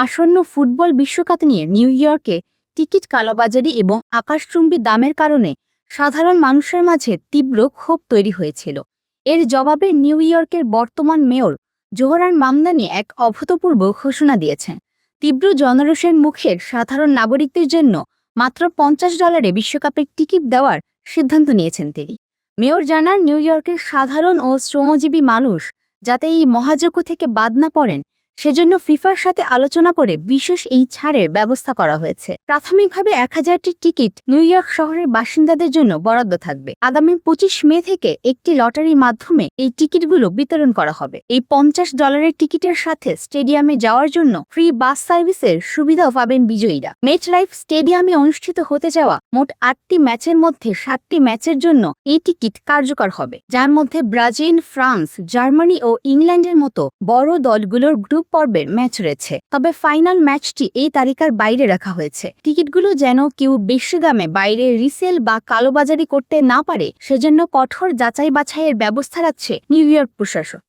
আসন্ন ফুটবল বিশ্বকাপ নিয়ে নিউ ইয়র্কে টিকিট কালোবাজারি এবং আকাশচুম্বী দামের কারণে সাধারণ মানুষের মাঝে তীব্র ক্ষোভ তৈরি হয়েছিল। এর জবাবে নিউ ইয়র্কের বর্তমান মেয়র জোহরান মামদানি এক অভূতপূর্ব ঘোষণা দিয়েছেন। তীব্র জনরোষের মুখে সাধারণ নাগরিকদের জন্য মাত্র $50 বিশ্বকাপের টিকিট দেওয়ার সিদ্ধান্ত নিয়েছেন তিনি। মেয়র জানান, নিউ ইয়র্কের সাধারণ ও শ্রমজীবী মানুষ যাতে এই মহাযজ্ঞ থেকে বাদ না পড়েন সেজন্য ফিফার সাথে আলোচনা করে বিশেষ এই ছাড়ের ব্যবস্থা করা হয়েছে। প্রাথমিকভাবে 1000টি টিকিট নিউ ইয়র্ক শহরের বাসিন্দাদের জন্য বরাদ্দ থাকবে। আগামী 25 মে থেকে একটি লটারির মাধ্যমে এই টিকিটগুলো বিতরণ করা হবে। এই $50 টিকিটের সাথে স্টেডিয়ামে যাওয়ার জন্য ফ্রি বাস সার্ভিসের সুবিধাও পাবেন বিজয়ীরা। মেটলাইফ স্টেডিয়ামে অনুষ্ঠিত হতে যাওয়া মোট 8টি ম্যাচের মধ্যে 7টি ম্যাচের জন্য এই টিকিট কার্যকর হবে, যার মধ্যে ব্রাজিল, ফ্রান্স, জার্মানি ও ইংল্যান্ডের মতো বড় দলগুলোর গ্রুপ পর্বের ম্যাচ রয়েছে। তবে ফাইনাল ম্যাচটি এই তালিকার বাইরে রাখা হয়েছে। টিকিটগুলো যেন কেউ বেশি দামে বাইরে রিসেল বা কালোবাজারি করতে না পারে সেজন্য কঠোর যাচাই বাছাইয়ের ব্যবস্থা রাখছে নিউ ইয়র্ক প্রশাসন।